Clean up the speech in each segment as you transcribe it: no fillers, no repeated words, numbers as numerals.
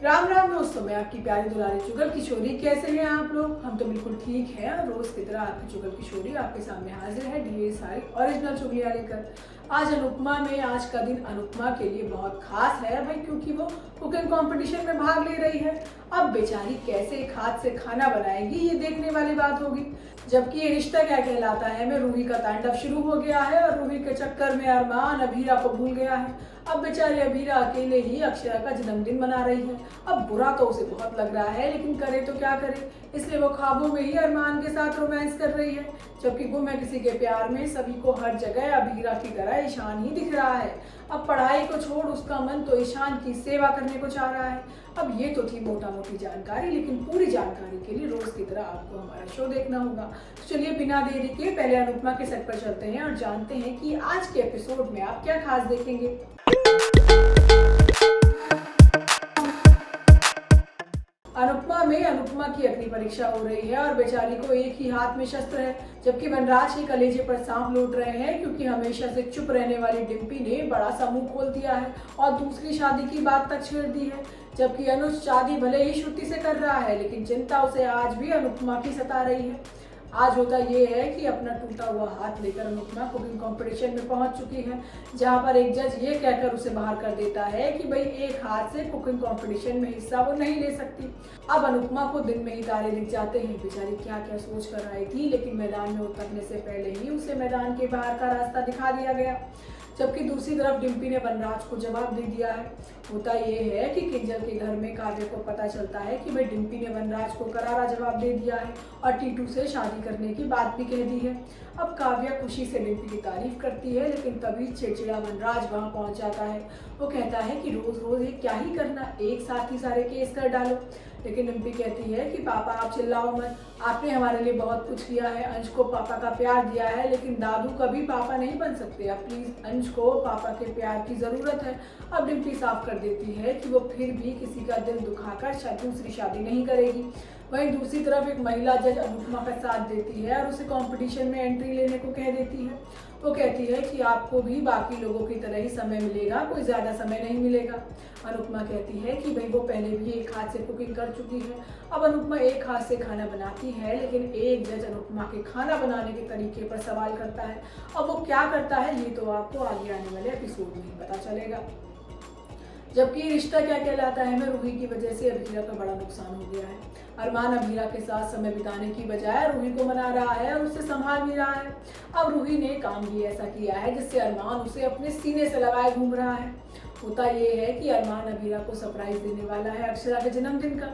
राम राम दोस्तों, मैं आपकी प्यारी दुलारी चुगल किशोरी। कैसे हैं आप लोग? हम तो बिल्कुल ठीक हैं। रोज की तरह आपकी चुगल किशोरी आपके सामने हाजिर है ढेर सारी ओरिजिनल चुगलियां लेकर। आज अनुपमा में आज का दिन अनुपमा के लिए बहुत खास है भाई, क्योंकि वो कुकिंग कंपटीशन में भाग ले रही है। अब बेचारी कैसे एक हाथ से खाना बनाएगी, ये देखने वाली बात होगी। जबकि ये रिश्ता क्या कहलाता है में रूही का तांडव शुरू हो गया है और रूही के चक्कर में अरमान अभीरा को भूल गया है। अब बेचारी अभीरा अकेले ही अक्षरा का जन्मदिन मना रही है। अब बुरा तो उसे बहुत लग रहा है, लेकिन करे तो क्या करे, इसलिए वो ख्वाबों में ही अरमान के साथ रोमांस कर रही है। जबकि गुम है किसी के प्यार में सभी को हर जगह अभीरा की तरह ईशान ही दिख रहा है। अब पढ़ाई को छोड़ उसका मन तो ईशान की सेवा करने को चाह रहा है। अब ये तो थी मोटा मोटी जानकारी, लेकिन पूरी जानकारी के लिए रोज की तरह आपको हमारा शो देखना होगा। तो चलिए बिना देरी के पहले अनुपमा के सेट पर चलते हैं और जानते हैं कि आज के एपिसोड में आप क्या खास देखेंगे। अनुपमा में अनुपमा की अग्नि परीक्षा हो रही है और बेचारी को एक ही हाथ में शस्त्र है, जबकि वनराज के कलेजे पर सांप लूट रहे हैं, क्योंकि हमेशा से चुप रहने वाली डिम्पी ने बड़ा सा मुंह खोल दिया है और दूसरी शादी की बात तक छेड़ दी है। जबकि अनुज शादी भले ही श्रुति से कर रहा है, लेकिन चिंता उसे आज भी अनुपमा की सता रही है। आज होता ये है कि अपना टूटा हुआ हाथ लेकर अनुपमा कुकिंग कंपटीशन में पहुंच चुकी है, जहां पर एक जज ये कहकर उसे बाहर कर देता है कि भाई एक हाथ से कुकिंग कंपटीशन में हिस्सा वो नहीं ले सकती। अब अनुपमा को दिन में ही तारे दिख जाते हैं। बेचारी क्या क्या सोच कर आई थी, लेकिन मैदान में उतरने से पहले ही उसे मैदान के बाहर का रास्ता दिखा दिया गया। जबकि दूसरी तरफ डिम्पी ने वनराज को जवाब दे दिया है। होता ये है कि किंजल के घर में काव्य को पता चलता है कि भाई डिम्पी ने वनराज को करारा जवाब दे दिया है और टीटू से शादी करने की बात भी कह दी है। अब काव्य खुशी से डिम्पी की तारीफ करती है, लेकिन तभी चिड़चिड़ा वनराज वहां पहुंच जाता है। वो कहता है कि रोज रोज ये क्या ही करना, एक साथ ही सारे केस कर डालो। लेकिन डिम्पी कहती है कि पापा आप चिल्लाओ मत, आपने हमारे लिए बहुत कुछ किया है, अंश को पापा का प्यार दिया है, लेकिन दादू कभी पापा नहीं बन सकते। अब प्लीज अंश को पापा के प्यार की जरूरत है। अब डिम्पी साफ कर देती है कि वो फिर भी किसी का दिल दुखाकर दूसरी शादी नहीं करेगी। वहीं दूसरी तरफ एक महिला जज अनुपमा का साथ देती है और उसे कंपटीशन में एंट्री लेने को कह देती है। वो कहती है कि आपको भी बाकी लोगों की तरह ही समय मिलेगा, कोई ज़्यादा समय नहीं मिलेगा। अनुपमा कहती है कि भाई वो पहले भी एक हाथ से कुकिंग कर चुकी है। अब अनुपमा एक हाथ से खाना बनाती है, लेकिन एक जज अनुपमा के खाना बनाने के तरीके पर सवाल करता है। अब वो क्या करता है ये तो आपको आगे आने वाले एपिसोड में ही पता चलेगा। जबकि रिश्ता क्या कहलाता है में रूही की वजह से अभीरा का बड़ा नुकसान हो गया है। अरमान अभीरा के साथ समय बिताने की बजाय रूही को मना रहा है और उसे संभाल भी रहा है। अब रूही ने काम भी ऐसा किया है जिससे अरमान उसे अपने सीने से लगाए घूम रहा है। होता ये है कि अरमान अभीरा को सरप्राइज देने वाला है अक्षरा के जन्मदिन का।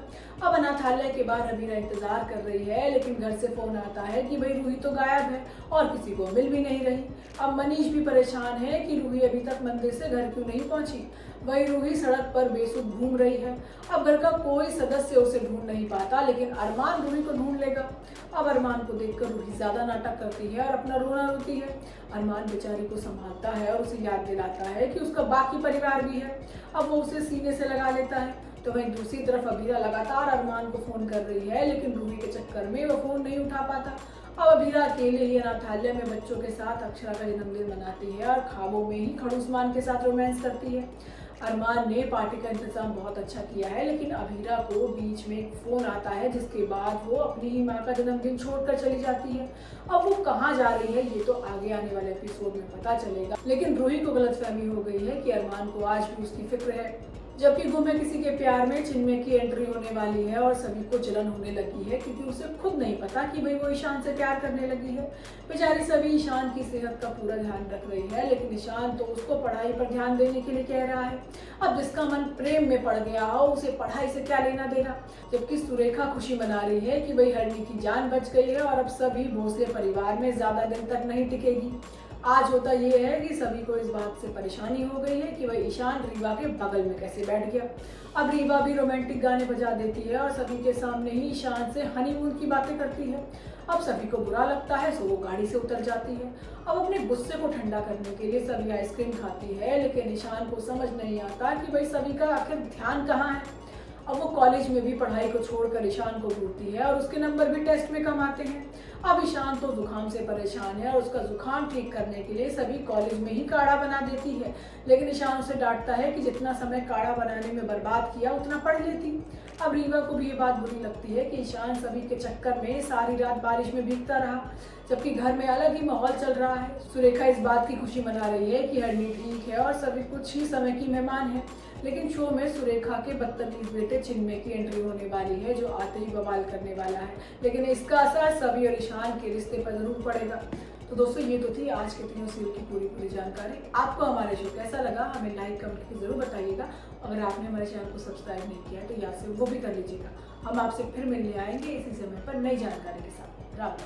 अब अनाथालय के बाहर अभीरा इंतजार कर रही है, लेकिन घर से फोन आता है कि भाई रूही तो गायब है और किसी को मिल भी नहीं रही। अब मनीष भी परेशान है कि रूही अभी तक मंदिर से घर क्यों नहीं पहुंची। वही रूही सड़क पर बेसुध घूम रही है। अब घर का कोई सदस्य उसे ढूंढ नहीं पाता, लेकिन अरमान रूही को ढूंढ लेगा। अब अरमान को देखकर रूही ज्यादा नाटक करती है और अपना रोना रोती है। अरमान बेचारी को संभालता है और उसे याद दिलाता है कि उसका बाकी परिवार भी है। अब वो उसे सीने से लगा लेता है। तो वहीं दूसरी तरफ अभीरा लगातार अरमान को फोन कर रही है, लेकिन रूही के चक्कर में वो फोन नहीं उठा पाता। अब अभीरा अकेले ही अनाथालय में बच्चों के साथ अक्षरा का जन्मदिन मनाती है और ख्वाबों में ही खड़ूसमान के साथ रोमांस करती है। अरमान ने पार्टी का इंतजाम बहुत अच्छा किया है, लेकिन अभीरा को बीच में एक फोन आता है, जिसके बाद वो अपनी ही माँ का जन्मदिन छोड़कर चली जाती है। अब वो कहाँ जा रही है ये तो आगे आने वाले एपिसोड में पता चलेगा, लेकिन रूही को गलतफहमी हो गई है कि अरमान को आज भी उसकी फिक्र है। जबकि गुम है किसी के प्यार में चिन्मय की एंट्री होने वाली है और सभी को जलन होने लगी है, क्योंकि उसे खुद नहीं पता कि भाई वो ईशान से प्यार करने लगी है। बेचारी सभी ईशान की सेहत का पूरा ध्यान रख रही है, लेकिन ईशान तो उसको पढ़ाई पर ध्यान देने के लिए कह रहा है। अब जिसका मन प्रेम में पड़ गया हो उसे पढ़ाई से क्या लेना देना। जबकि सुरेखा खुशी मना रही है कि भाई हरणी की जान बच गई है और अब सभी भोसले परिवार में ज्यादा दिन तक नहीं टिकेगी। आज होता ये है कि सभी को इस बात से परेशानी हो गई है कि वह ईशान रीवा के बगल में कैसे बैठ गया। अब रीवा भी रोमांटिक गाने बजा देती है और सभी के सामने ही ईशान से हनीमून की बातें करती है। अब सभी को बुरा लगता है, सो वो गाड़ी से उतर जाती है। अब अपने गुस्से को ठंडा करने के लिए सभी आइसक्रीम खाती है, लेकिन ईशान को समझ नहीं आता कि भाई सभी का आखिर ध्यान कहाँ है। अब वो कॉलेज में भी पढ़ाई को छोड़कर ईशान को ढूंढती है और उसके नंबर भी टेस्ट में कम आते हैं। अब ईशान तो जुकाम से परेशान है और उसका जुकाम ठीक करने के लिए सभी कॉलेज में ही काढ़ा बना देती है, लेकिन ईशान उसे डांटता है कि जितना समय काढ़ा बनाने में बर्बाद किया उतना पढ़ लेती। अब रीवा को भी ये बात बुरी लगती है कि ईशान सभी के चक्कर में सारी रात बारिश में भीगता रहा, जबकि घर में अलग ही माहौल चल रहा है। सुरेखा इस बात की खुशी मना रही है कि हरनी ठीक है और सभी कुछ ही समय की मेहमान है, लेकिन शो में सुरेखा के बदतमीज बेटे चिन्मय की एंट्री होने वाली है, जो आते ही बवाल करने वाला है। लेकिन इसका असर सभी और ईशान के रिश्ते पर जरूर पड़ेगा। तो दोस्तों, ये तो थी आज के तीनों सीरियल की पूरी जानकारी। आपको हमारे शो कैसा लगा हमें लाइक कमेंट करके जरूर बताइएगा। अगर आपने हमारे चैनल को सब्सक्राइब नहीं किया है तो यहाँ से वो भी कर लीजिएगा। हम आपसे फिर मिलने आएंगे इसी समय पर नई जानकारी के साथ। राम राम।